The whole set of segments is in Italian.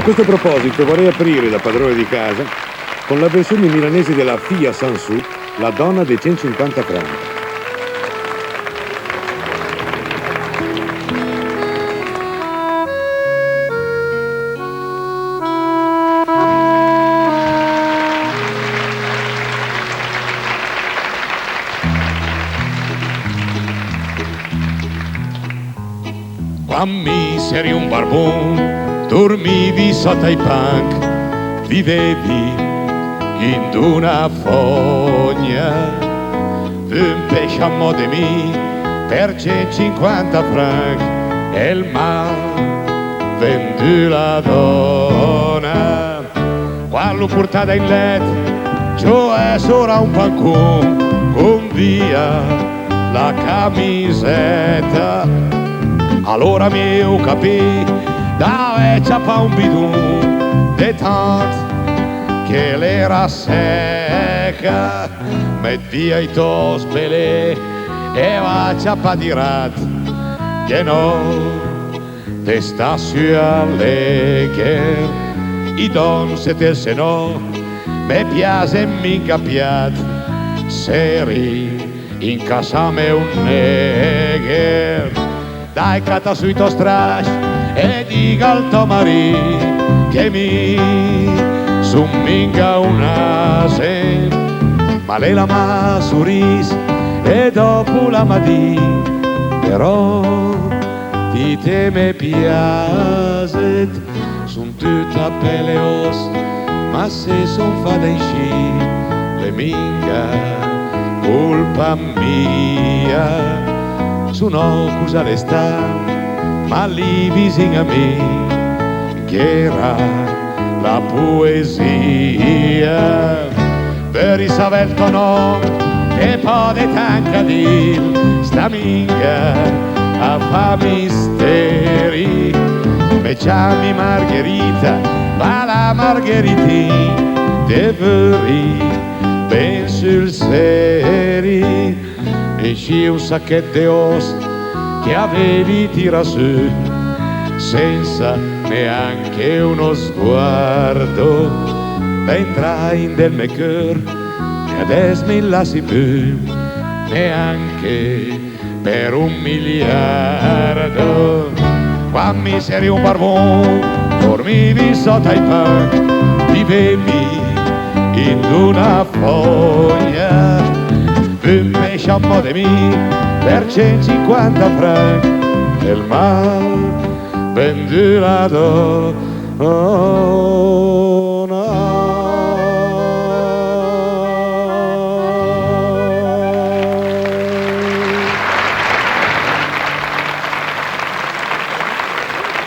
questo proposito vorrei aprire da padrone di casa con la versione milanese della Fia Sansu, La donna dei 150 franchi. Quando eri un barbone, dormivi sotto ai punk, vivevi in una fogna, un pesce a mo' di me per 150 franchi e il mal vendu la donna. Quando portata in letto, cioè solo un pancone, con via la camisetta. Allora mio capì da vecchia pa un bidon de tant che l'era secca, met via i tos pelé e vaccia pa di rat che no te sta su allegher i don se te se no me piace mica piat seri in casa me un negher. Dai cata sui tuoi strash e dica al tuo marì che mi somminga una se ma lei la ma sorris e dopo la madì però di te me piace son tutta pelle os ma se son fada in sci le minga colpa mia su no cosa le sta ma lì vicino a me che era la poesia per i savelto no e poi de tanca dir sta minga a fa misteri me chiami Margherita ma la Margheriti deveri ben sul seri e c'è un sacchetto di os che avevi tira su senza neanche uno sguardo entrai in del mio cœur e adesso mi lasci più neanche per 1 miliardo. Quando mi sei un barbone dormivi sotto ai punk vivevi in una fogna un pesce a mo' di me per 150 franchi e il mal vendu la donna.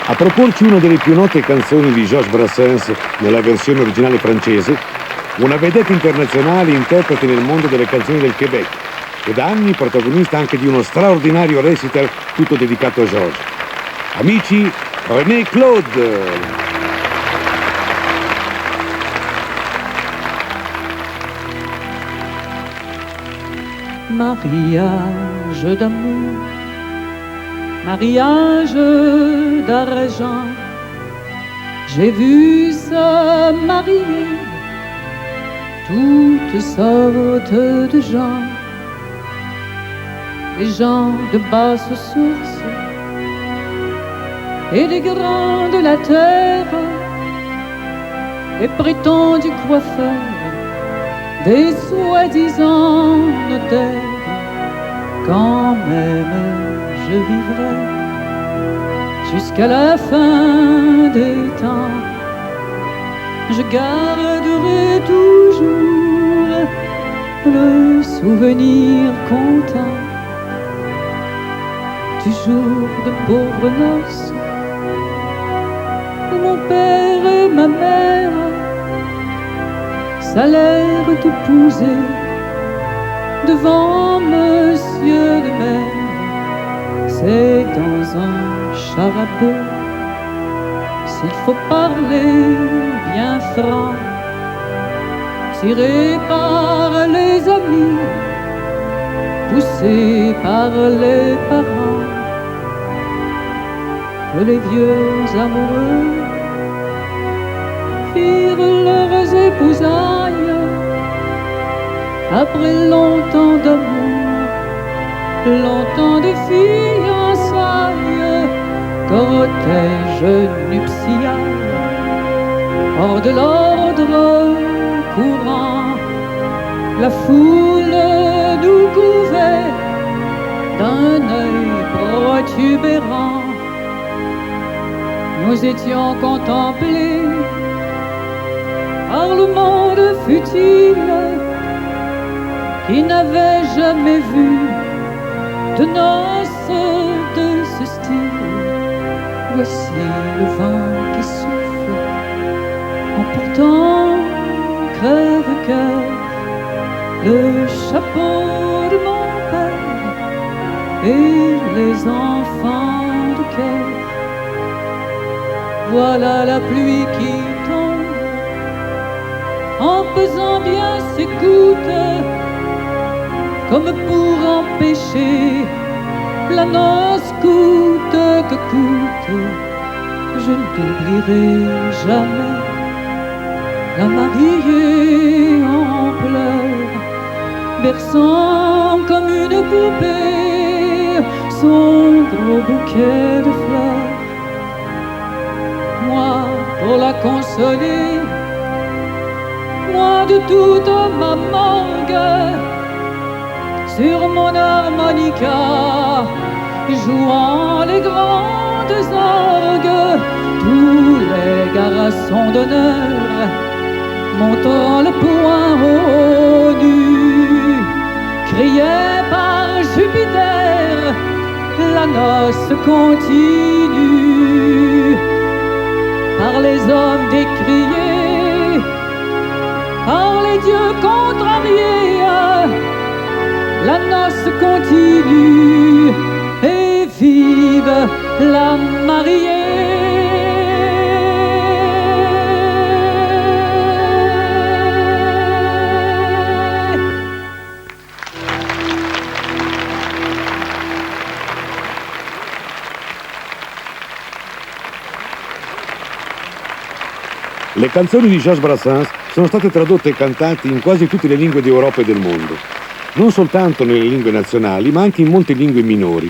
A proporci una delle più note canzoni di Georges Brassens nella versione originale francese, una vedetta internazionale interprete nel mondo delle canzoni del Québec e da anni protagonista anche di uno straordinario recital tutto dedicato a Georges. Amici, René Claude. Mariage d'amour, mariage d'argent, j'ai vu se marier toutes sortes de gens, des gens de basse source et des grands de la terre, des prétendus coiffeurs, des soi-disant notaires. Quand même je vivrai jusqu'à la fin des temps, je garderai toujours le souvenir content du jour de pauvres noces où mon père et ma mère s'allèrent épouser devant monsieur le maire. C'est dans un char à bœuf, s'il faut parler bien franc, tiré par les amis, poussé par les parents, que les vieux amoureux firent leurs épousailles après longtemps d'amour, longtemps de fiançailles, cortège nuptial, hors de l'ordre courant, la foule nous couvait d'un œil protubérant. Nous étions contemplés par le monde futile qui n'avait jamais vu de noces de ce style. Voici le vent qui souffle, emportant crève-cœur le chapeau de mon père et les enfants de cœur. Voilà la pluie qui tombe en faisant bien ses gouttes, comme pour empêcher la noce coûte que coûte. Je n'oublierai jamais la mariée en pleurs, berçant comme une poupée son gros bouquet de fleurs. Moi, pour la consoler, moi de toute ma morgue, sur mon harmonica, jouant les grandes orgues, tous les garçons d'honneur montant le poing au nu, criaient par Jupiter, la noce continue. Par les hommes décriés, par les dieux contrariés, la noce continue et vive la mariée. Le canzoni di Georges Brassens sono state tradotte e cantate in quasi tutte le lingue d'Europa e del mondo, non soltanto nelle lingue nazionali, ma anche in molte lingue minori.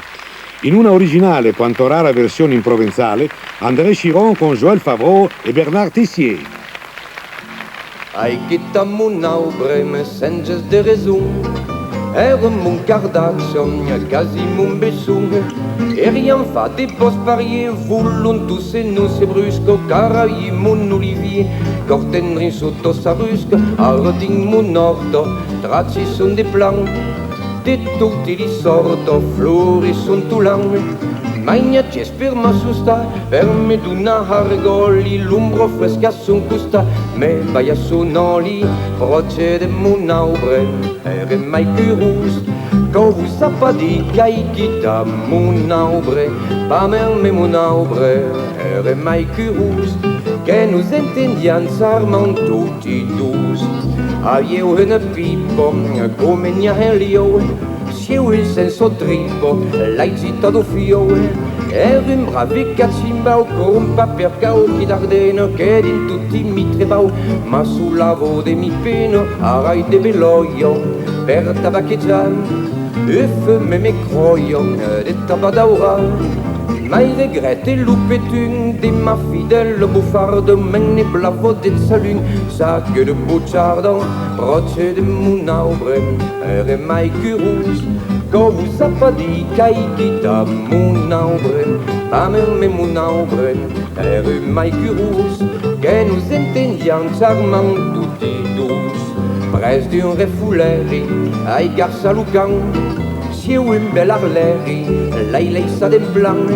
In una originale quanto rara versione in provenzale, André Chiron con Joël Favreau e Bernard Tessier. Ai quitta mon aubre, senges de raison, era mon cardaction, quasi mon besson, et rien fa des postes pariers, voulons tous et nous c'est brusque, caraï mon olivier, cortenrin sotto sa rusque, arding mon orto, tracci son des plans, de tutti li sorto, flori son tulang, magna c'è sperma susta, per me d'una argoli, l'umbro fresca son custa, me vai a sonoli, procede mon aubre, ere mai più rus, quand vous sappa di cai quitta mon aubre, pas même mon aubre, ere mai più rus, che nous entendiam sarman tutti dus, avieu una pipo, come nia helio, sieu il senso tripo, l'hai citato fio, ero in bravi cacimbao, con paper cao chi d'Ardeno, che in tutti mi trebao, ma sulla vode mi peno, arai de veloio, per tabaccheggiar, e fume me croio, de tabadaura, mai regrette l'oupetune de ma fidèle bouffarde, men blavo de salune, sac de bouchardon, proche de mon aubre, ere mai curus, quand vous a pas dit qu'aï quitta mon aubre, pas même mon aubre, ere mai curus, que nous entendiam charmant tutti dus, pres d'un refouleri, aï garça lucan, sieu un bel arleri, lei sa den blanc,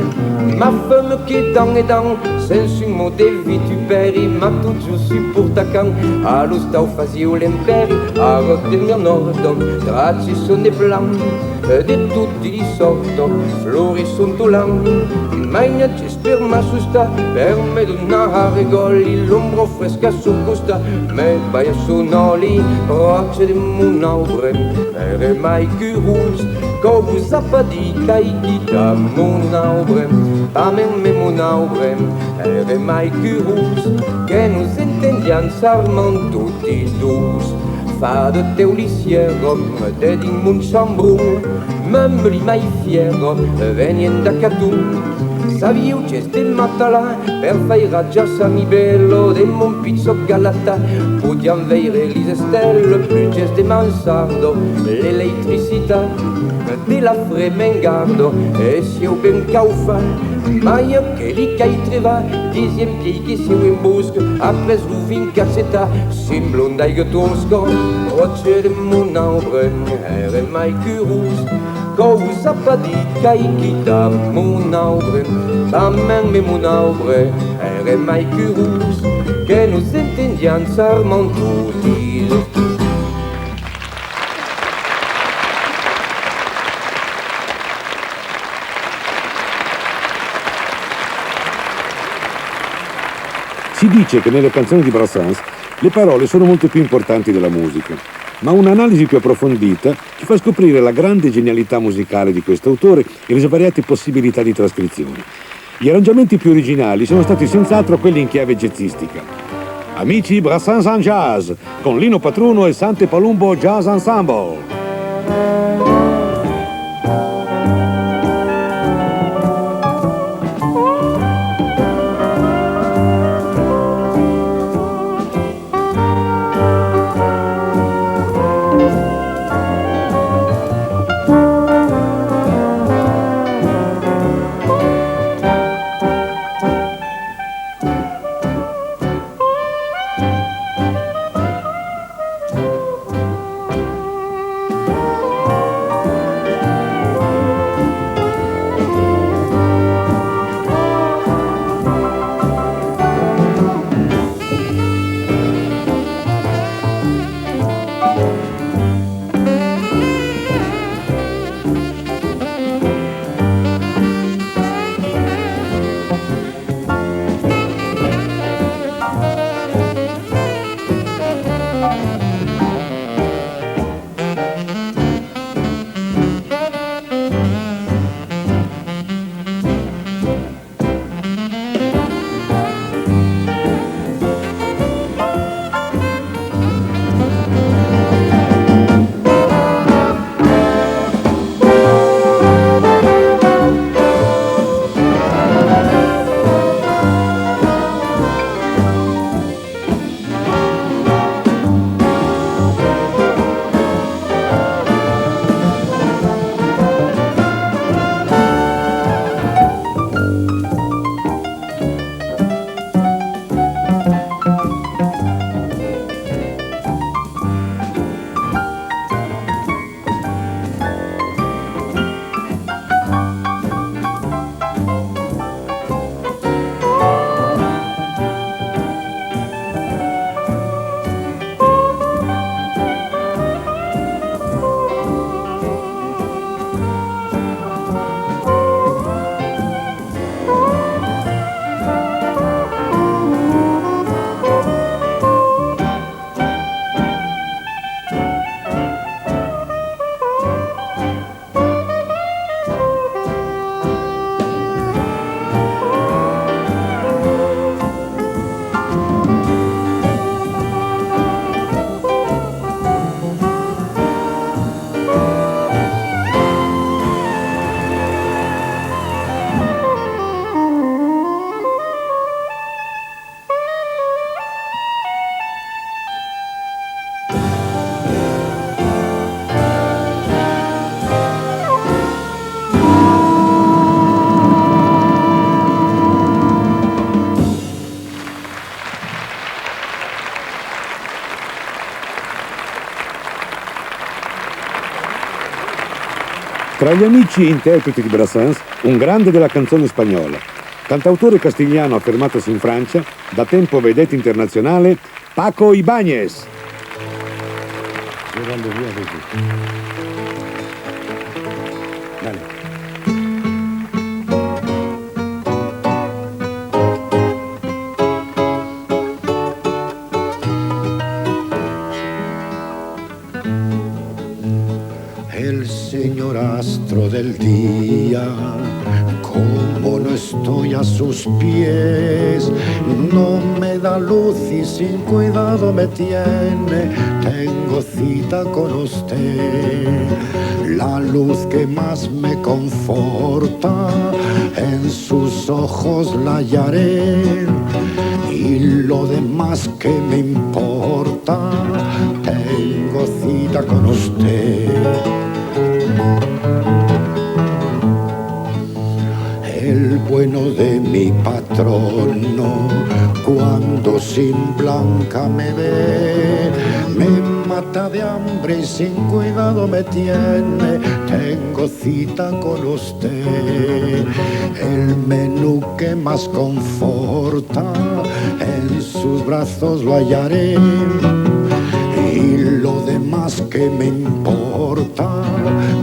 ma femme qui est dans et dans, sensu mot de vituperi, ma toujours su pour ta can, allo stau fazio l'imperi, a rotte mio nordon, tracci son des blancs, de tutti li sorto, flori son tulang, magna ci sperma susta, per me d'una argoli, l'ombro fresca su costa, me vai a sonoli, roce di mon aubre, ere mai curus, Quand vous a pas dit qu'aïkita mon arbre, pas même mon arbre, est mai curus, que nous entendiam sarment tutti dus. Fa de teu liciero, de din mon chambron, membri mai fiero, venien da Catum. Saviu c'este matala, per fai raggiassa mi bello, de mon pizzo galata, podiam veire lise stelle, plus c'este mansardo, l'elettricità, de la fremengardo, e si eu ben caufa, mai che li cai treva, dixième pied che si in busca, apres l'uvin cazzetta, simblondai che tosco, roce de mon arbre, ere mai curus, quand vous a pas dit qu'aïkita mon arbre, pas même mon arbre, ere mai curus, que nous entendiam sarment tutti. Si dice che nelle canzoni di Brassens le parole sono molto più importanti della musica, ma un'analisi più approfondita ci fa scoprire la grande genialità musicale di questo autore e le svariate possibilità di trascrizione. Gli arrangiamenti più originali sono stati senz'altro quelli in chiave jazzistica. Amici Brassens en Jazz, con Lino Patruno e Sante Palumbo Jazz Ensemble. Tra gli amici interpreti di Brassens, un grande della canzone spagnola, cantautore castigliano affermatosi in Francia, da tempo vedetta internazionale, Paco Ibáñez. El señor rastro del día, como no estoy a sus pies, no me da luz y sin cuidado me tiene. Tengo cita con usted, la luz que más me conforta, en sus ojos la hallaré, y lo demás que me importa, tengo cita con usted. El bueno de mi patrono, cuando sin blanca me ve, me mata de hambre y sin cuidado me tiene. Tengo cita con usted, el menú que más conforta, en sus brazos lo hallaré, y lo demás que me importa,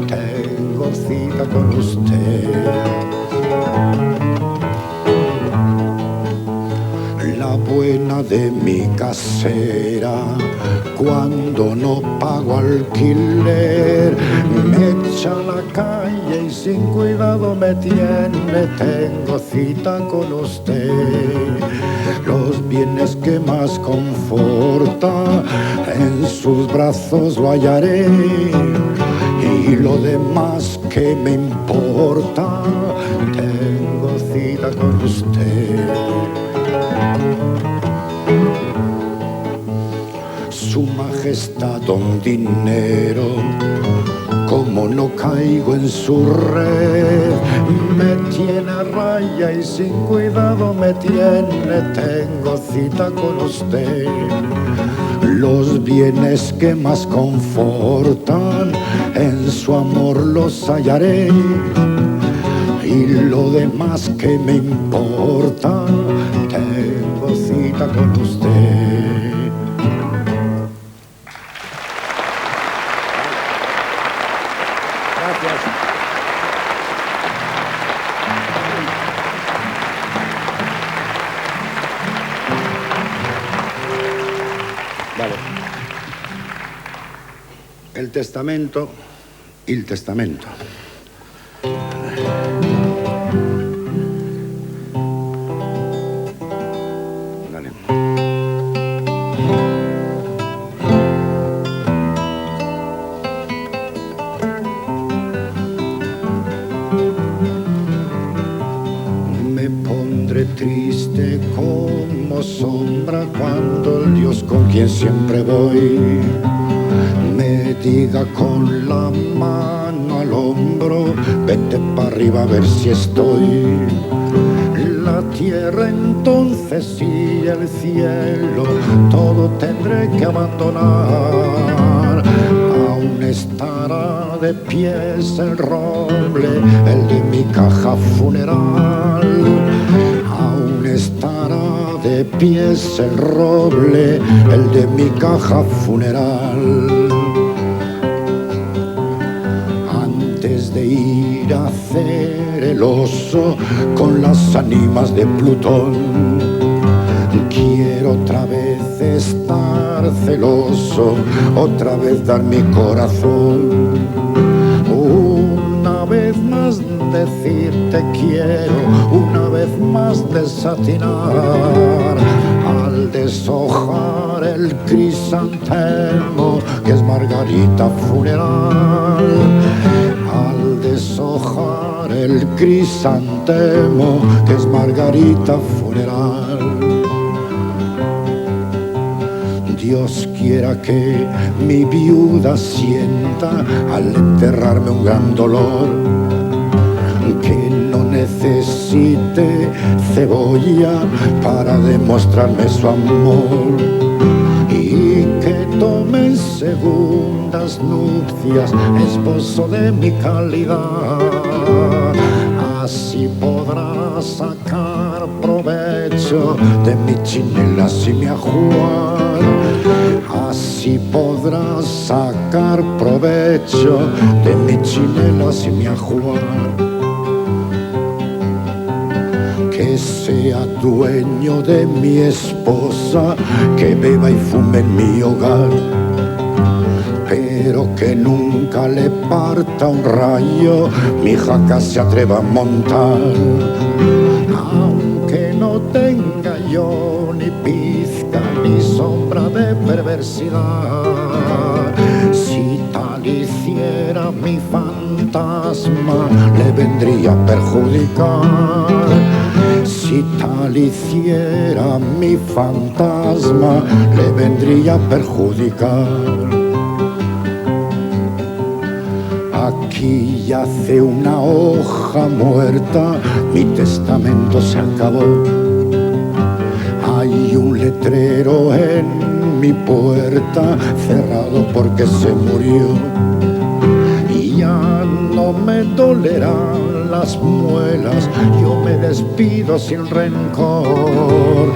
tengo cita con usted. La buena de mi casera, cuando no pago alquiler, me echa a la calle y sin cuidado me tiene. Tengo cita con usted, los bienes que más conforta, en sus brazos lo hallaré, y lo demás que me importa, tengo cita con usted. Su majestad don dinero, como no caigo en su red, me tiene a raya y sin cuidado me tiene. Tengo cita con usted, los bienes que más confortan, en su amor los hallaré, y lo demás que me importa, tengo cita con usted. Gracias. Vale. El testamento, il testamento. Dale. Me pondré triste como sombra cuando el Dios con quien siempre voy me diga con la mano al hombro, vete para arriba a ver si estoy. La tierra entonces y el cielo, todo tendré que abandonar. Aún estará de pies el roble, el de mi caja funeral. Aún estará de pies el roble, el de mi caja funeral. Antes de ir a hacer el oso con las ánimas de Plutón, quiero otra vez estar celoso, otra vez dar mi corazón. Una vez más decirte quiero, una vez más desatinar, al deshojar el crisantemo que es margarita funeral. Al deshojar el crisantemo que es margarita funeral. Dios quiera que mi viuda sienta al enterrarme un gran dolor, que no necesite cebolla para demostrarme su amor, y que tome segundas nupcias esposo de mi calidad. Así podrá sacar provecho de mis chinelas y mi ajuar. Así podrá sacar provecho de mis chinelas y mi ajuar. Que sea dueño de mi esposa, que beba y fume en mi hogar. Pero que nunca le parta un rayo, mi jaca se atreva a montar. Aunque no tenga yo ni pizca ni sombra de perversidad, si tal hiciera mi fantasma le vendría a perjudicar. Si tal hiciera mi fantasma le vendría a perjudicar. Aquí yace una hoja muerta, mi testamento se acabó. Hay un letrero en mi puerta, cerrado porque se murió. Y ya no me dolerán las muelas, yo me despido sin rencor.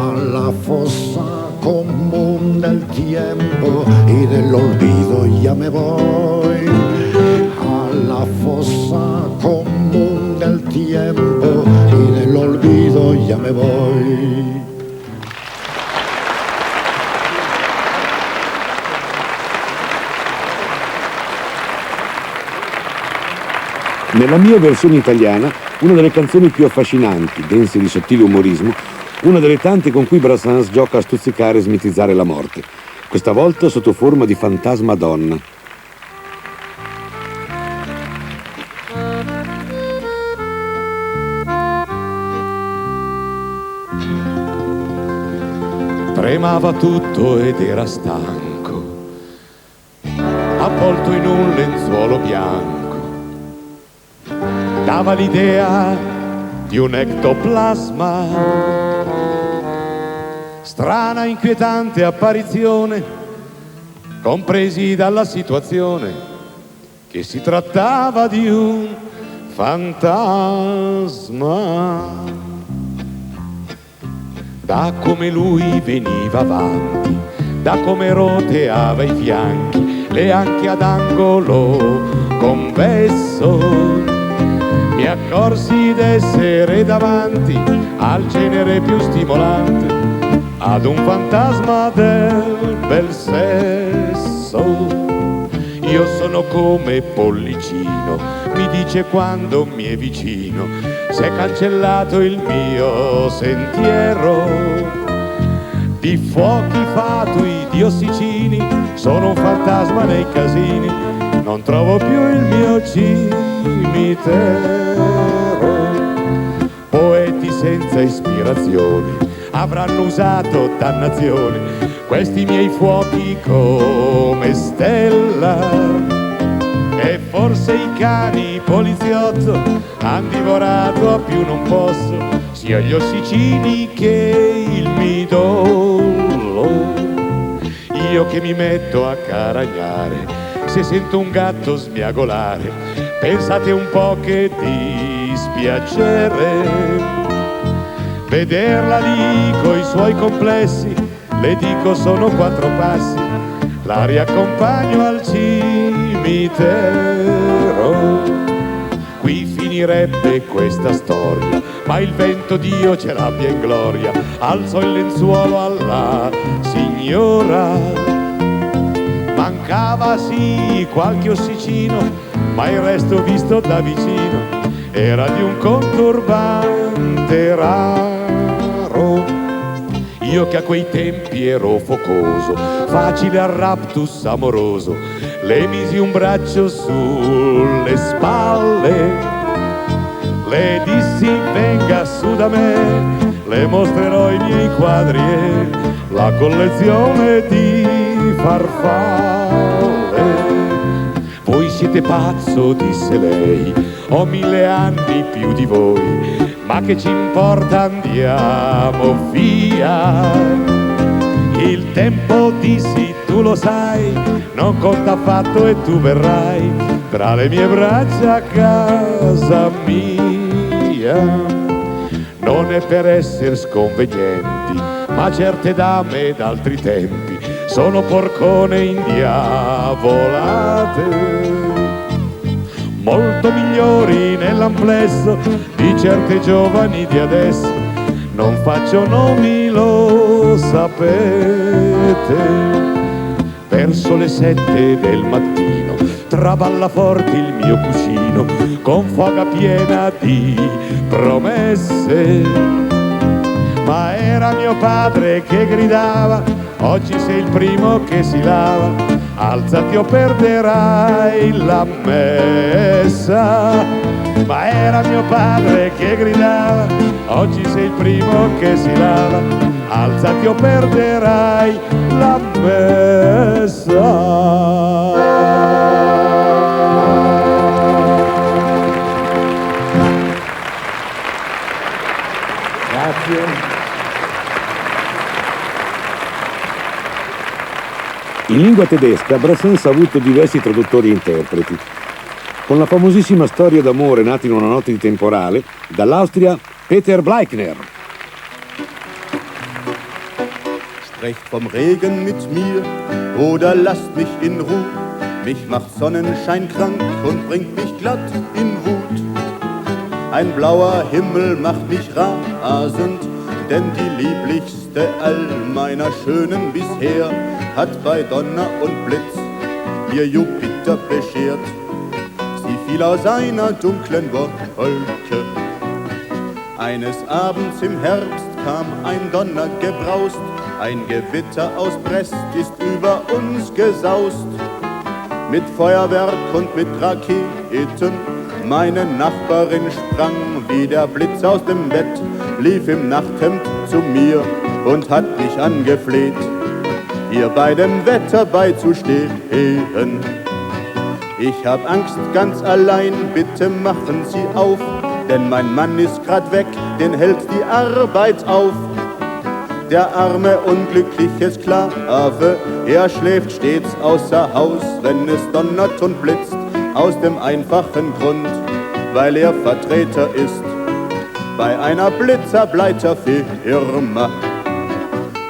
A la fosa común del tiempo y del olvido ya me voy. A la fosa común del tiempo y del olvido ya me voy. Nella mia versione italiana, una delle canzoni più affascinanti, dense di sottile umorismo, una delle tante con cui Brassens gioca a stuzzicare e smitizzare la morte, questa volta sotto forma di fantasma donna. Tremava tutto ed era stanco, avvolto in un lenzuolo bianco. Dava l'idea di un ectoplasma, strana, inquietante apparizione, compresi dalla situazione che si trattava di un fantasma. Da come lui veniva avanti, da come roteava i fianchi, le anche ad angolo convesso, mi accorsi d'essere davanti al genere più stimolante, ad un fantasma del bel sesso. Io sono come Pollicino, mi dice quando mi è vicino, s'è cancellato il mio sentiero. Di fuochi fatui, di ossicini, sono un fantasma nei casini, non trovo più il mio cimitero. Poeti senza ispirazioni avranno usato dannazioni questi miei fuochi come stella, e forse i cani poliziotto han divorato a più non posso sia gli ossicini che il midollo. Io che mi metto a caragnare se sento un gatto smiagolare, pensate un po' che dispiacere vederla lì coi suoi complessi. Le dico sono 4 passi, la riaccompagno al cimitero. Qui finirebbe questa storia, ma il vento Dio ce l'abbia in gloria, alzò il lenzuolo alla signora. Mancava sì qualche ossicino, ma il resto visto da vicino era di un conturbante raro. Io che a quei tempi ero focoso, facile al raptus amoroso, le misi un braccio sulle spalle, le dissi venga su da me, le mostrerò i miei quadri e la collezione di farfalle. Voi siete pazzo, disse lei, ho 1000 anni più di voi, ma che ci importa, andiamo via. Il tempo, dissi, tu lo sai, non conta affatto e tu verrai tra le mie braccia a casa mia. Non è per essere sconvenienti, ma certe dame d'altri tempi sono porcone indiavolate, molto migliori nell'amplesso di certe giovani di adesso. Non faccio nomi, lo sapete, verso le 7 del mattino traballa forte il mio cugino con foga piena di promesse. Ma era mio padre che gridava: oggi sei il primo che si lava, alzati o perderai la messa. Ma era mio padre che gridava: oggi sei il primo che si lava, alzati o perderai la messa. Grazie. In lingua tedesca Brassens ha avuto diversi traduttori e interpreti. Con la famosissima storia d'amore nata in una notte di temporale, dall'Austria Peter Bleikner. Sprecht vom Regen mit mir oder lasst mich in Ruhe. Mich macht Sonnenschein krank und bringt mich glatt in Wut. Ein blauer Himmel macht mich rasend, denn die lieblichste all meiner Schönen bisher hat bei Donner und Blitz mir Jupiter beschert. Sie fiel aus einer dunklen Wolke. Eines Abends im Herbst kam ein Donner gebraust, ein Gewitter aus Brest ist über uns gesaust. Mit Feuerwerk und mit Raketen, meine Nachbarin sprang wie der Blitz aus dem Bett, lief im Nachthemd zu mir und hat mich angefleht, ihr bei dem Wetter beizustehen. Ich hab Angst ganz allein, bitte machen Sie auf, denn mein Mann ist grad weg, den hält die Arbeit auf. Der arme, unglückliche Sklave, er schläft stets außer Haus, wenn es donnert und blitzt, aus dem einfachen Grund, weil er Vertreter ist bei einer Blitzerbleiter-Firma.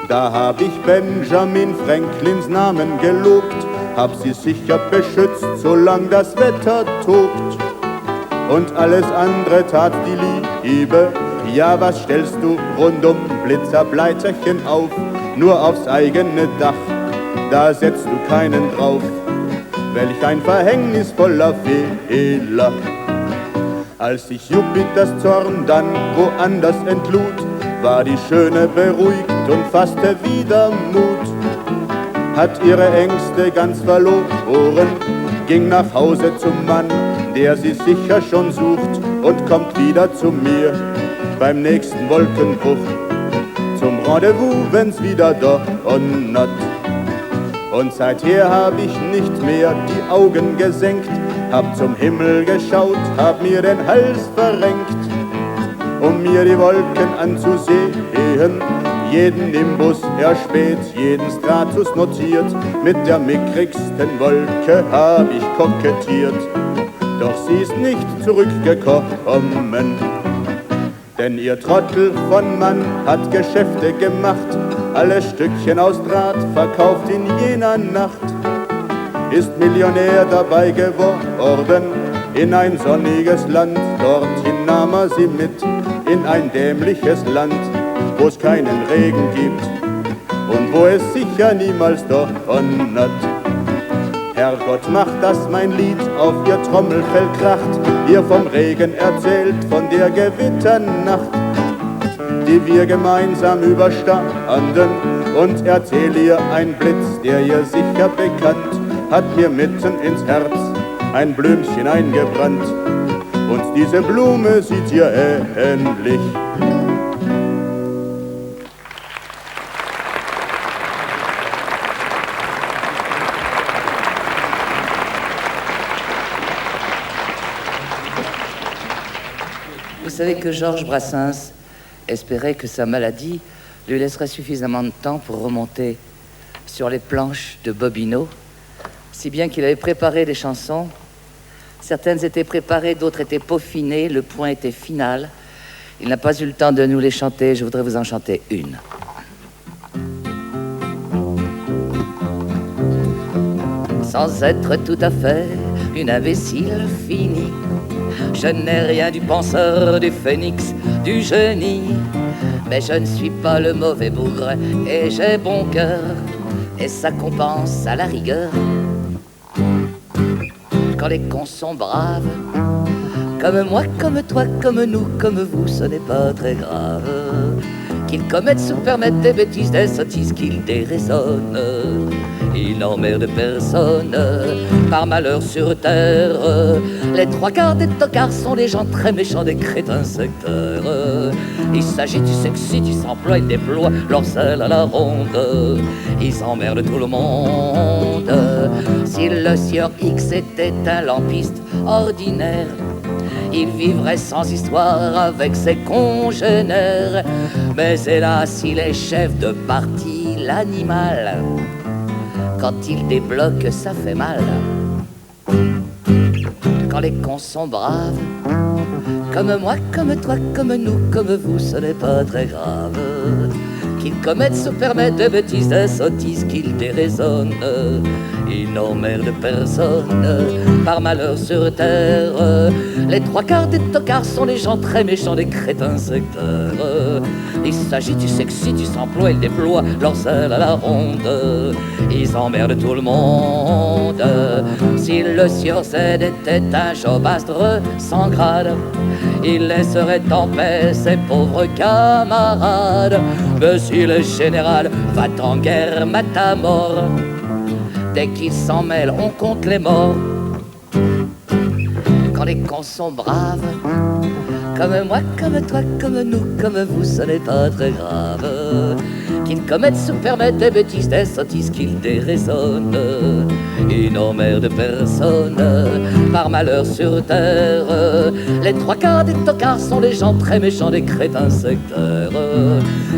Da hab ich Benjamin Franklins Namen gelobt, hab sie sicher beschützt, solang das Wetter tobt. Und alles andere tat die Liebe. Ja, was stellst du rundum Blitzerbleiterchen auf? Nur aufs eigene Dach, da setzt du keinen drauf. Welch ein verhängnisvoller Fehler. Als sich Jupiters Zorn dann woanders entlud, war die Schöne beruhigt und fasste wieder Mut. Hat ihre Ängste ganz verloren, ging nach Hause zum Mann, der sie sicher schon sucht, und kommt wieder zu mir beim nächsten Wolkenbruch. Zum Rendezvous, wenn's wieder donnert. Und seither hab ich nicht mehr die Augen gesenkt, hab zum Himmel geschaut, hab mir den Hals verrenkt, um mir die Wolken anzusehen. Jeden Nimbus erspäht, jeden Stratus notiert, mit der mickrigsten Wolke hab ich kokettiert. Doch sie ist nicht zurückgekommen, denn ihr Trottel von Mann hat Geschäfte gemacht, alle Stückchen aus Draht verkauft in jener Nacht, ist Millionär dabei geworden, in ein sonniges Land, dorthin nahm er sie mit, in ein dämliches Land, wo es keinen Regen gibt und wo es sicher niemals donnert. Herrgott, macht, dass mein Lied auf ihr Trommelfell kracht, ihr vom Regen erzählt, von der Gewitternacht, die wir gemeinsam überstanden, und erzähl ihr ein Blitz, der ihr sicher bekannt, hat mir mitten ins Herz ein Blümchen eingebrannt, und diese Blume sieht ihr ähnlich. Vous savez que Georges Brassens espérait que sa maladie lui laisserait suffisamment de temps pour remonter sur les planches de Bobino, si bien qu'il avait préparé des chansons. Certaines étaient préparées, d'autres étaient peaufinées, le point était final. Il n'a pas eu le temps de nous les chanter, je voudrais vous en chanter une. Sans être tout à fait une imbécile finie, je n'ai rien du penseur, du phénix, du génie. Mais je ne suis pas le mauvais bougre et j'ai bon cœur. et ça compense à la rigueur. Quand les cons sont braves, comme moi, comme toi, comme nous, comme vous, ce n'est pas très grave. Qu'ils commettent, se permettent des bêtises, des sottises, qu'ils déraisonnent. Ils n'emmerdent personne, par malheur sur terre. Les trois quarts des tocards sont des gens très méchants, des crétins secteurs. Il s'agit du sexy, ils s'emploient, ils déploient leur sel à la ronde. Ils emmerdent tout le monde. Si le sieur X était un lampiste ordinaire, il vivrait sans histoire avec ses congénères. Mais hélas, il est chef de parti, l'animal. Quand il débloque, ça fait mal. Quand les cons sont braves, comme moi, comme toi, comme nous, comme vous, ce n'est pas très grave. Qu'ils commettent, se permettent des bêtises, des sottises, qu'ils déraisonnent. Ils n'emmerdent personne, par malheur sur terre. Les trois quarts des tocards sont des gens très méchants, des crétins secteurs. Il s'agit du sexy, du s'emploie, ils déploient leur sel à la ronde. Ils emmerdent tout le monde. Si le sieur Z était un jobastre sans grade, il laisserait en paix ses pauvres camarades. Mais si le général va en guerre, mat à mort, dès qu'il s'en mêle, on compte les morts. Quand les cons sont braves, comme moi, comme toi, comme nous, comme vous, ce n'est pas très grave. Qu'ils commettent, se permettent des bêtises, des sottises, qu'ils déraisonnent. Ils n'emmerdent personne, par malheur sur terre. Les trois quarts des tocards sont des gens très méchants, des crétins secteurs.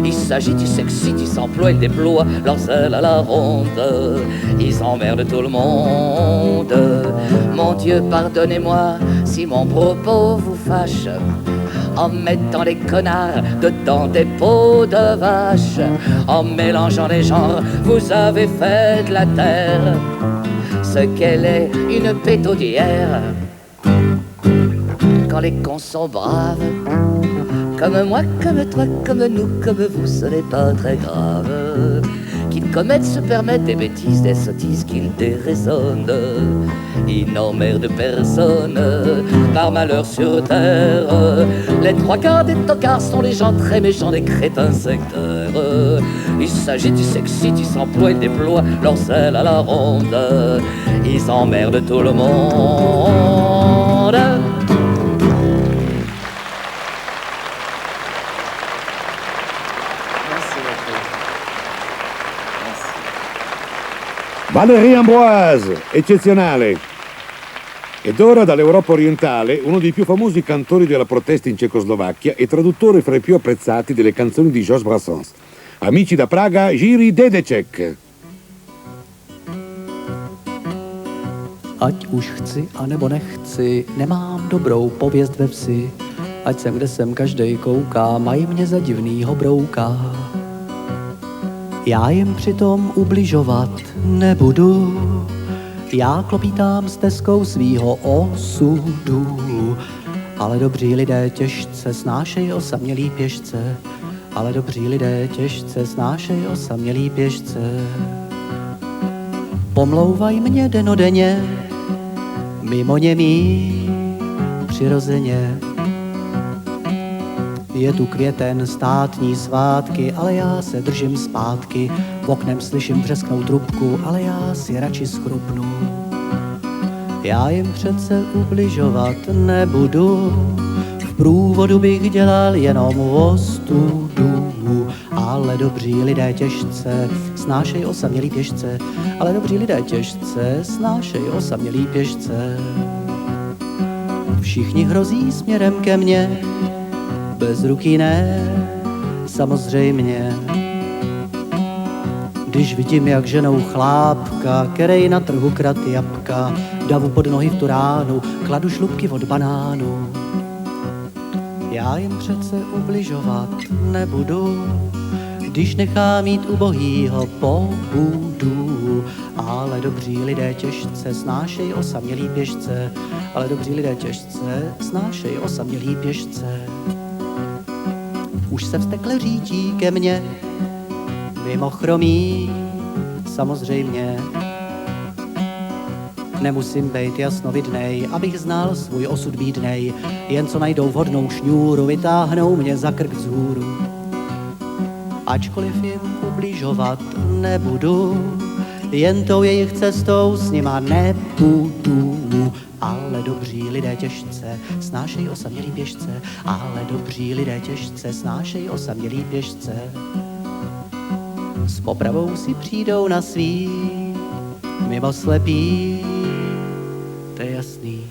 Il s'agit du sexy, ils s'emploient, ils déploient leur sel à la ronde. Ils emmerdent tout le monde. Mon Dieu, pardonnez-moi si mon propos vous fâche, en mettant les connards dedans des peaux de vache, en mélangeant les genres, vous avez fait de la terre ce qu'elle est, une pétaudière. Quand les cons sont braves, comme moi, comme toi, comme nous, comme vous, ce n'est pas très grave. Qu'ils commettent, se permettent des bêtises, des sottises, qu'ils déraisonnent. Ils n'emmerdent personne, par malheur sur terre. Les trois quarts des tocards sont les gens très méchants, des crétins secteurs. Il s'agit du sexy, ils s'emploient, ils déploient leur sel à la ronde. Ils emmerdent tout le monde. Valérie Ambroise, eccezionale. Ed ora dall'Europa orientale uno dei più famosi cantori della protesta in Cecoslovacchia e traduttore fra i più apprezzati delle canzoni di Georges Brassens. Amici da Praga, Jiří Dedeček. Ať už chci, anebo nechci, nemám dobrou pověst ve vsi. Ať jsem, kde jsem, každej kouká, mají mě za divnýho brouka. Já jim přitom ubližovat nebudu, já klopítám stezkou svýho osudu. Ale dobří lidé těžce snášej osamělý pěšce, ale dobří lidé těžce snášej osamělý pěšce. Pomlouvaj mě denodenně, mimo němí přirozeně. Je tu květen, státní svátky, ale já se držím zpátky. V oknem slyším přesknout trubku, ale já si radši schrupnu. Já jim přece ubližovat nebudu, v průvodu bych dělal jenom ostudu. Ale dobří lidé těžce snášej osamělý pěšce, ale dobří lidé těžce snášej osamělý pěšce. Všichni hrozí směrem ke mně, bez ruky ne, samozřejmě. Když vidím, jak ženou chlápka, kerej na trhu krat jabka, davu pod nohy v tu ránu, kladu šlupky od banánu. Já jim přece ubližovat nebudu, když nechám mít ubohýho pobudu. Ale dobří lidé těžce snášej osamělý pěšce, ale dobří lidé těžce snášej osamělý pěšce. Už se vztekle řítí ke mně, mimo chromí samozřejmě. Nemusím být jasnovidnej, abych znal svůj osud bídnej, jen co najdou vhodnou šňůru, vytáhnou mě za krk vzhůru. Ačkoliv jim ubližovat nebudu, jen tou jejich cestou s nima nepůjdu. Ale dobří lidé těžce snášejí osamělý běžce, ale dobří lidé těžce snášejí osamělý běžce. S popravou si přijdou na svý, mimo slepý, to je jasný.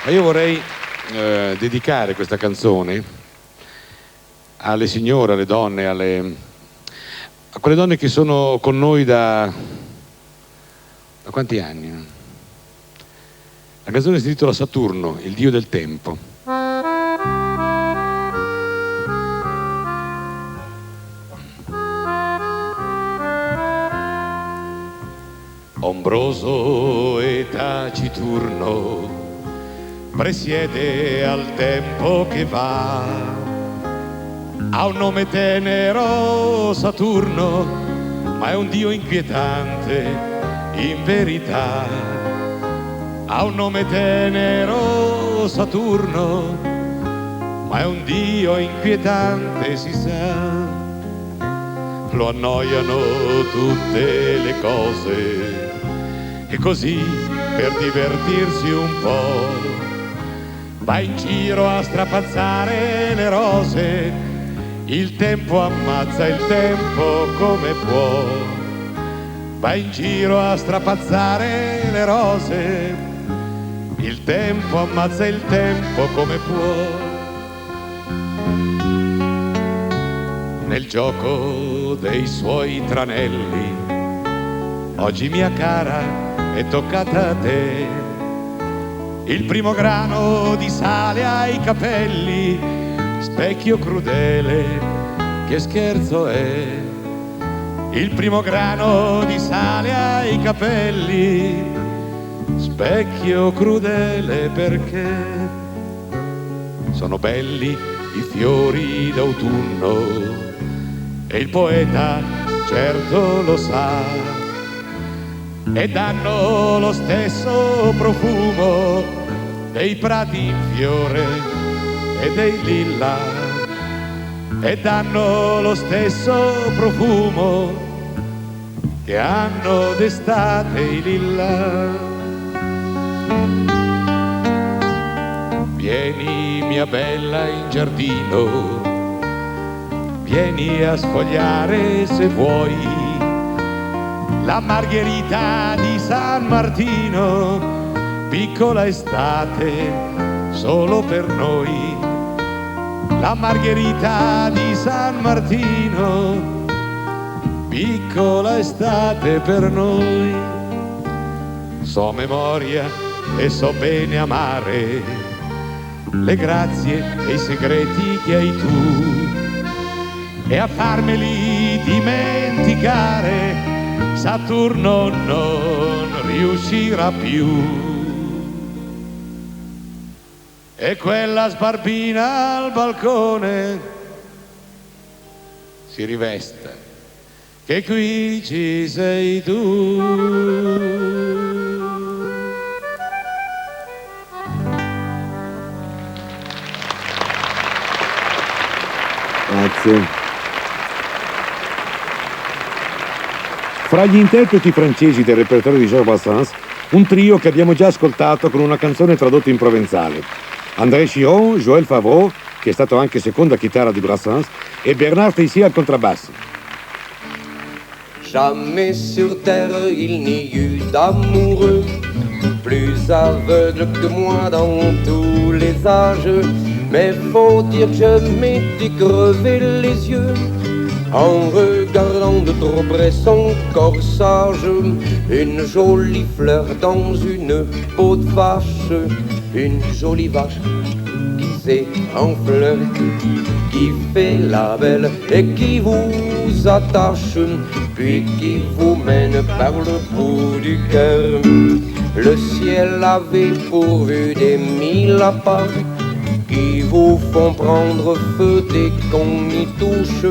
Ma io vorrei dedicare questa canzone alle signore, alle donne, a quelle donne che sono con noi da quanti anni? La canzone si intitola Saturno, il dio del tempo. Ombroso e taciturno presiede al tempo che va, ha un nome tenero Saturno, ma è un Dio inquietante, in verità. Ha un nome tenero, Saturno, ma è un Dio inquietante, si sa. Lo annoiano tutte le cose e così, per divertirsi un po', va in giro a strapazzare le rose. Il tempo ammazza il tempo come può. Va in giro a strapazzare le rose. Il tempo ammazza il tempo come può. Nel gioco dei suoi tranelli, oggi mia cara è toccata a te. Il primo grano di sale ai capelli, specchio crudele, che scherzo è. Il primo grano di sale ai capelli, specchio crudele, perché sono belli i fiori d'autunno e il poeta certo lo sa, e danno lo stesso profumo dei prati in fiore e dei lilla, e danno lo stesso profumo che hanno d'estate i lilla. Vieni mia bella in giardino, vieni a sfogliare se vuoi la margherita di San Martino, piccola estate solo per noi. La margherita di San Martino, piccola estate per noi. So memoria e so bene amare le grazie e i segreti che hai tu, e a farmeli dimenticare Saturno non riuscirà più. E quella sbarbina al balcone si rivesta che qui ci sei tu. Grazie. Fra gli interpreti francesi del repertorio di Georges Brassens, un trio che abbiamo già ascoltato con una canzone tradotta in provenzale. André Chiron, Joël Favreau, che è stato anche seconda chitarra di Brassens, e Bernard Tessier al contrabbasso. Jamais sur terre il n'y eut d'amoureux plus aveugle que moi dans tous les âges. Mais faut dire que je m'étais crevé les yeux en regardant de trop près son corsage. Une jolie fleur dans une peau de vache, une jolie vache qui s'est en fleur, qui fait la belle et qui vous attache, puis qui vous mène par le bout du cœur. Le ciel avait pourvu des mille appâts qui vous font prendre feu dès qu'on y touche.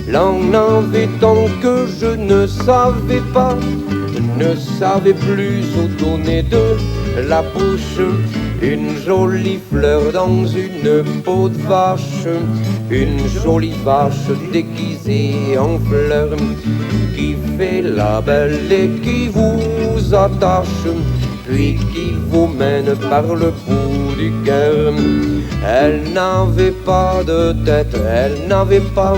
L'en avait tant que je ne savais pas, ne savais plus où donner de la bouche. Une jolie fleur dans une peau de vache, une jolie vache déguisée en fleur, qui fait la belle et qui vous attache, puis qui vous mène par le bout du cœur. Elle n'avait pas de tête, elle n'avait pas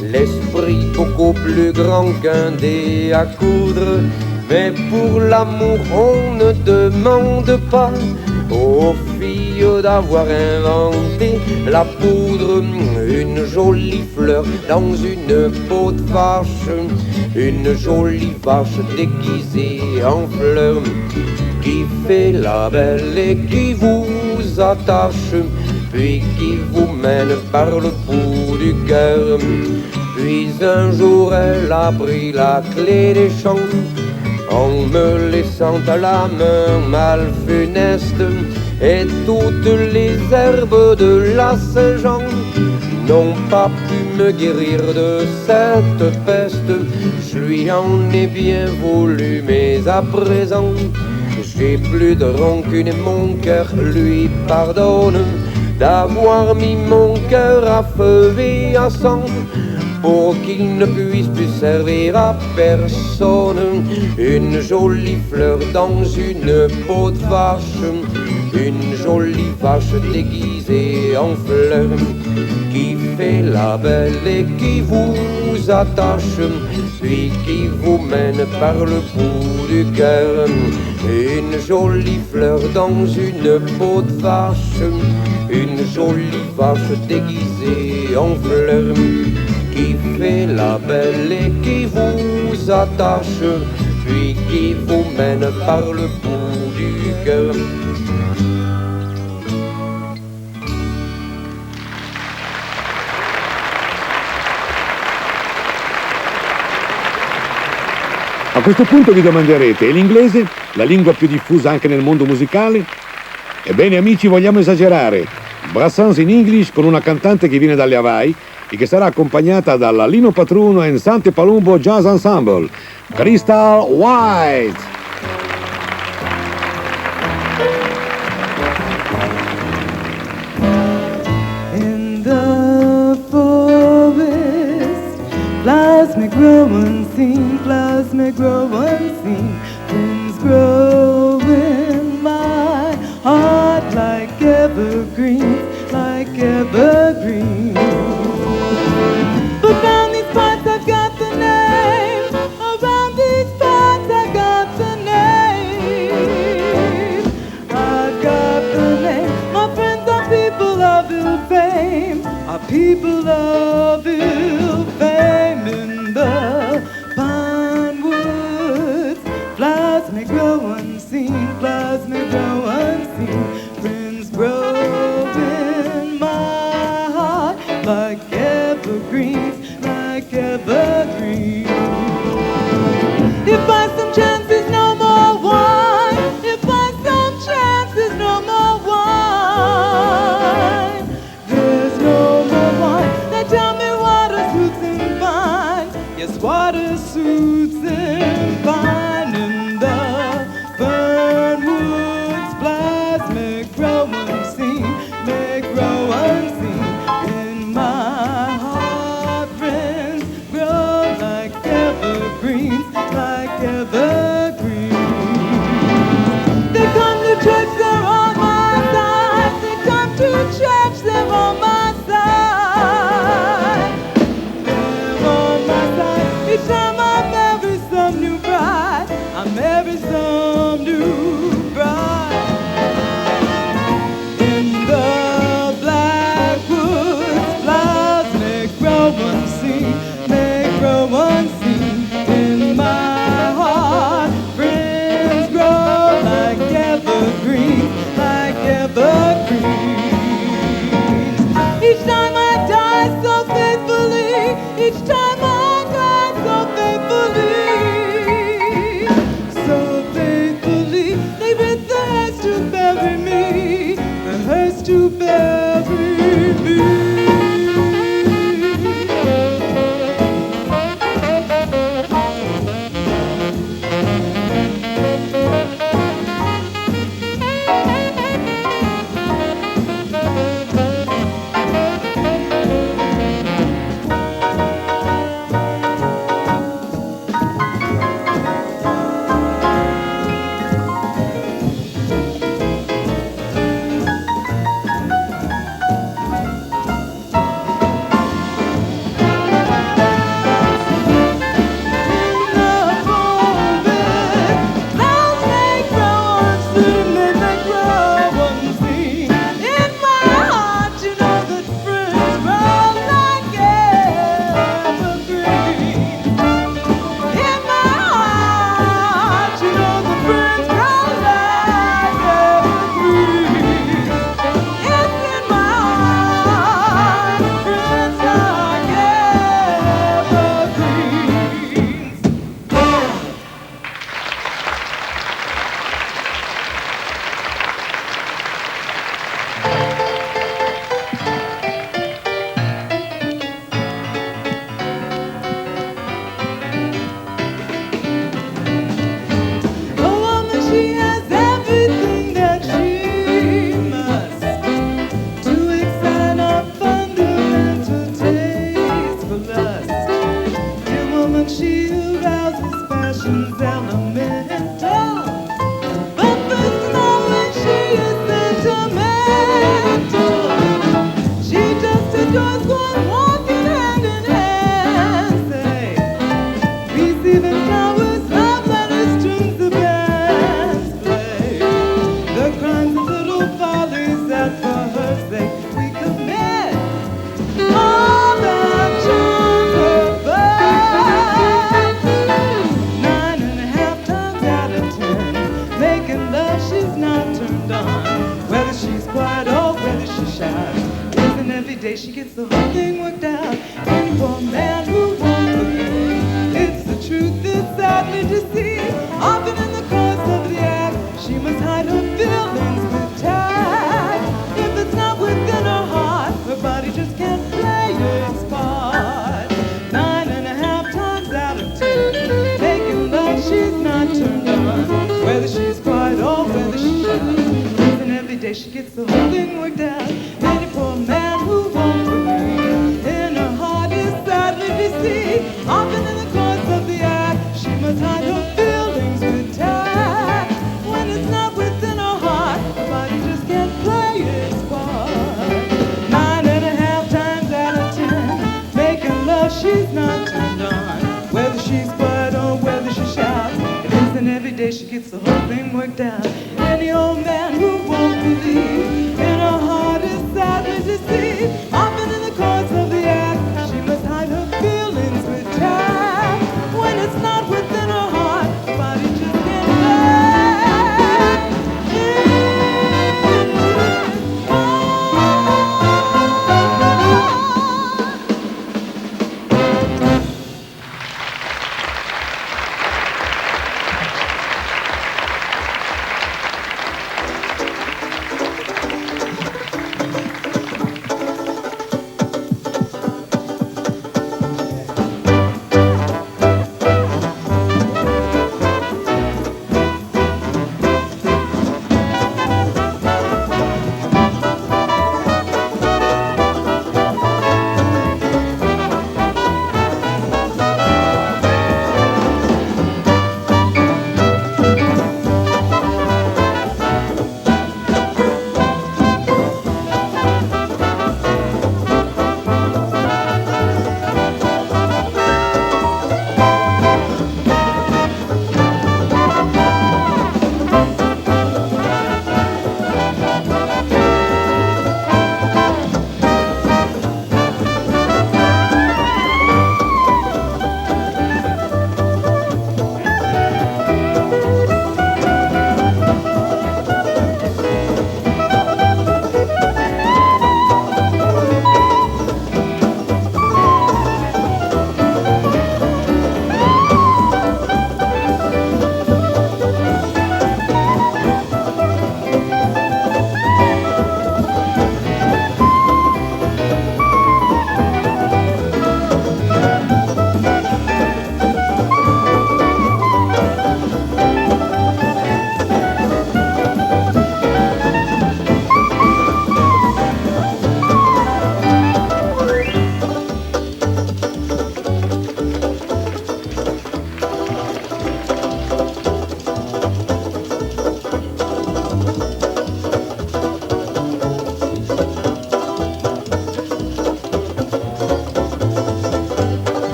l'esprit beaucoup plus grand qu'un dé à coudre. Mais pour l'amour on ne demande pas aux filles d'avoir inventé la poudre. Une jolie fleur dans une peau de vache, une jolie vache déguisée en fleur, qui fait la belle et qui vous attache, puis qui vous mène par le bout du cœur. Puis un jour elle a pris la clé des champs, en me laissant à la main mal funeste, et toutes les herbes de la Saint-Jean n'ont pas pu me guérir de cette peste. Je lui en ai bien voulu, mais à présent, j'ai plus de rancune et mon cœur lui pardonne d'avoir mis mon cœur à feu et à sang pour qu'il ne puisse plus servir à personne. Une jolie fleur dans une peau de vache, une jolie vache déguisée en fleur, qui fait la belle et qui vous attache, puis qui vous mène par le bout du cœur. Une jolie fleur dans une peau de vache, une jolie vache déguisée en fleur, qui fait la belle et qui vous attache, puis qui vous mène par le bout du cœur. A questo punto vi domanderete, è l'inglese la lingua più diffusa anche nel mondo musicale? Ebbene amici, vogliamo esagerare. Brassens in English con una cantante che viene dalle Hawaii e che sarà accompagnata dalla Lino Patruno e Sante Palumbo Jazz Ensemble, Crystal White. In the forest, flowers may grow unseen, flowers may grow unseen, things grow in my heart like evergreens, like evergreens. But round these parts I've got the name, around these parts I've got the name, I've got the name. My friends are people of ill fame, are people of ill fame. In the pine woods, flowers may grow unseen, flowers may grow unseen, friends grow in my heart like evergreens, like evergreens. If by some chance there's no more wine, if by some chance there's no more wine, there's no more wine, then tell me what a suits and fine. Yes, what a suits and fine. In the fern woods, flowers may grow unseen, may grow unseen. In my heart, friends grow like evergreens, like evergreens. They come to church, they're on my side. They come to church, they're on my side. They're on my side. Each time I marry some new bride. she arouses passions elemental. But first knowledge, she is sentimental. She just adores going walking hand in hand, say, receiving flowers, love letters, tunes the bands play. The crimes of little follies that for her sake we commit. All that charms her back. 9.5 times out of 10, making love she's not turned on. Whether she's quiet or whether she's shy, isn't every day she gets the whole thing worked out. And for a man who won't believe, it's the truth that's sadly deceived. Often in the course of the act, she must hide her feelings with tact. If it's not within her heart, her body just can't play its part. 9.5 times out of 10, making love she's not turned on. Whether she's quiet or whether she's shy, and every day she gets the whole thing worked out. Any poor man who won't believe, in her heart is sadly deceived. Often in the course of the act, she must hide her feelings with tact. When it's not within her heart, her body just can't play its part. 9.5 times out of 10, making love she's not turned on. Whether she's quiet or whether she's shy, it isn't every day she gets the whole thing worked out. Any old man who won't believe, in her heart is sadly deceived. Often in the course of the act, she must hide her feelings with tact. When it's not within her heart, her body just can't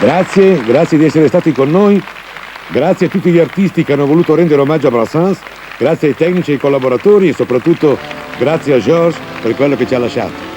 Grazie di essere stati con noi. Grazie a tutti gli artisti che hanno voluto rendere omaggio a Brassens. Grazie ai tecnici e ai collaboratori e soprattutto grazie a Georges per quello che ci ha lasciato.